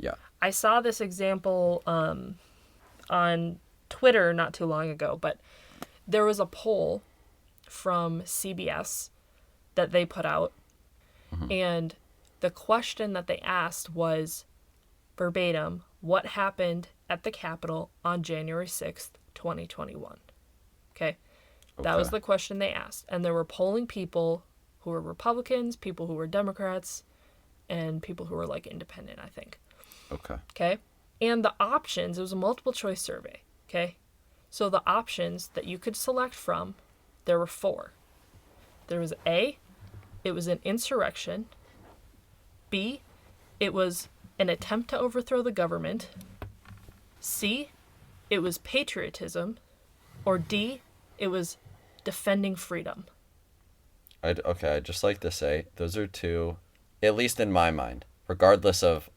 Yeah. I saw this example on Twitter not too long ago, but there was a poll from CBS that they put out, Hmm. and the question that they asked was verbatim, what happened at the Capitol on January 6th, 2021? Okay. That was Okay. the question they asked. And there were polling people who were Republicans, people who were Democrats, and people who were like independent, I think. Okay. Okay. And the options, it was a multiple choice survey. Okay. So the options that you could select from, there were four. There was A, it was an insurrection. B, it was an attempt to overthrow the government. C, it was patriotism. Or D, it was defending freedom. I'd just like to say those are two, at least in my mind, regardless of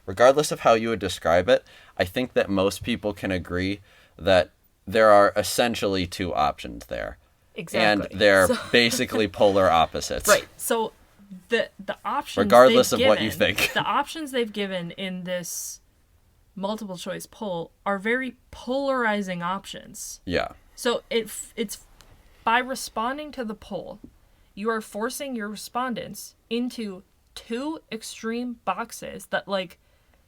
regardless of how you would describe it, I think that most people can agree that there are essentially two options there. And Exactly. they're So, basically polar opposites, right. So the options regardless they've of what you given, think. the options they've given in this multiple choice poll are very polarizing options. Yeah. So it's by responding to the poll, you are forcing your respondents into two extreme boxes that like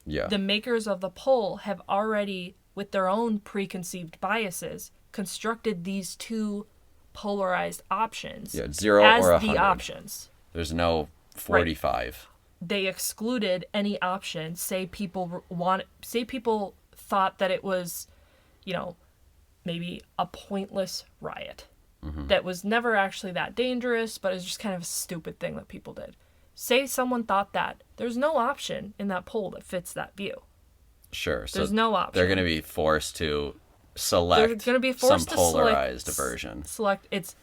Yeah. the makers of the poll have already with their own preconceived biases constructed these two polarized options Yeah. 0 as or the 100. options. There's no Right. 45. They excluded any option. Say people thought that it was, you know, maybe a pointless riot that was never actually that dangerous, but it was just kind of a stupid thing that people did. Say someone thought that. There's no option in that poll that fits that view. Sure. There's So no they're going option. to be forced to They're select going to be some forced to polarized version. select it's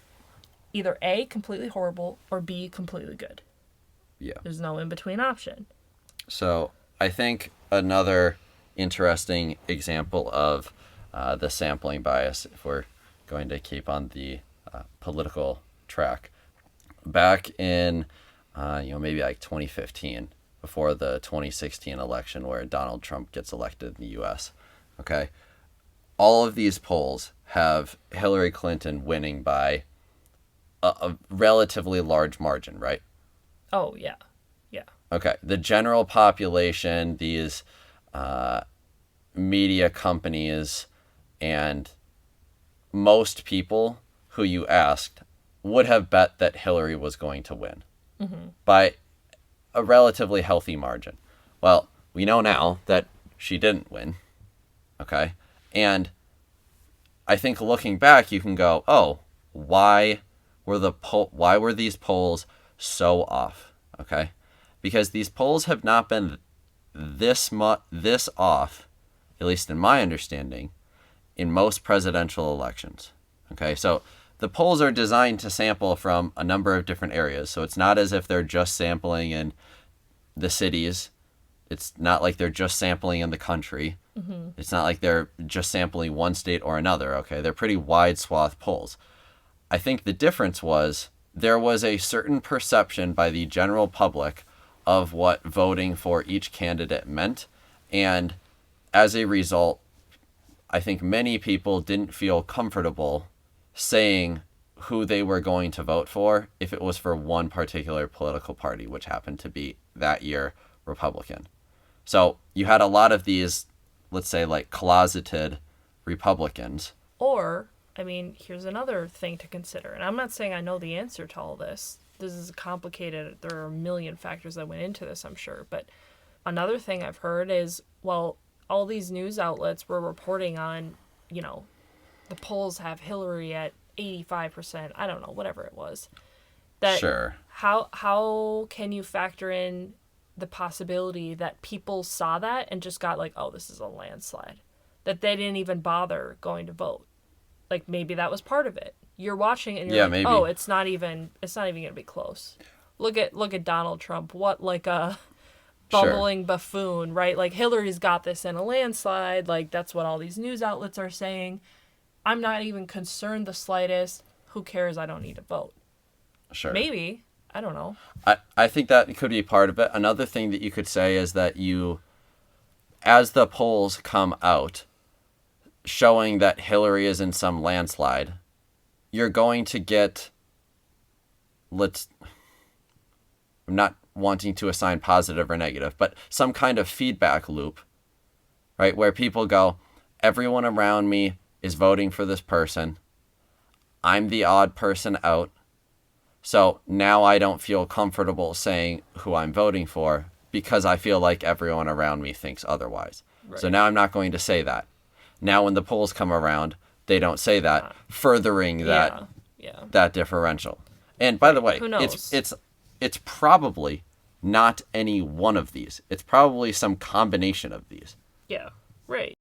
either A, completely horrible, or B, completely good. Yeah. There's no in between option. So I think another interesting example of the sampling bias, if we're going to keep on the political track, back in maybe like 2015, before the 2016 election where Donald Trump gets elected in the U.S. Okay, all of these polls have Hillary Clinton winning by a relatively large margin, right? Oh, yeah. Yeah. Okay, the general population, these uh, media companies, and most people who you asked would have bet that Hillary was going to win by a relatively healthy margin. Well, we know now that she didn't win. Okay, and I think looking back, you can go, "Oh, why why were these polls so off?" Okay, because these polls have not been this off, at least in my understanding, in most presidential elections. Okay, so the polls are designed to sample from a number of different areas. So it's not as if they're just sampling in the cities. It's not like they're just sampling in the country. It's not like they're just sampling one state or another. Okay, they're pretty wide swath polls. I think the difference was there was a certain perception by the general public of what voting for each candidate meant. And as a result, I think many people didn't feel comfortable saying who they were going to vote for if it was for one particular political party, which happened to be that year Republican. So you had a lot of these, let's say, like closeted Republicans. Or, I mean, here's another thing to consider. And I'm not saying I know the answer to all this. This is complicated. There are a million factors that went into this, I'm sure. But another thing I've heard is, well, all these news outlets were reporting on, the polls have Hillary at 85%. I don't know, whatever it was. That Sure. how can you factor in the possibility that people saw that and just got like, oh, this is a landslide, that they didn't even bother going to vote? Like maybe that was part of it. You're watching it and you're Yeah, like, maybe. oh, it's not even gonna be close. Look at Donald Trump. What like a Sure. bumbling buffoon, right? Like Hillary's got this in a landslide. Like that's what all these news outlets are saying. I'm not even concerned the slightest. Who cares? I don't need to vote. Sure. Maybe, I don't know. I think that could be part of it. Another thing that you could say is that you, as the polls come out, showing that Hillary is in some landslide, you're going to get, I'm not wanting to assign positive or negative, but some kind of feedback loop, right? Where people go, everyone around me is voting for this person. I'm the odd person out. So now I don't feel comfortable saying who I'm voting for because I feel like everyone around me thinks otherwise. Right. So now I'm not going to say that. Now when the polls come around, they don't say that, furthering that differential. And by the way, who knows? It's probably not any one of these. It's probably some combination of these. Yeah, right.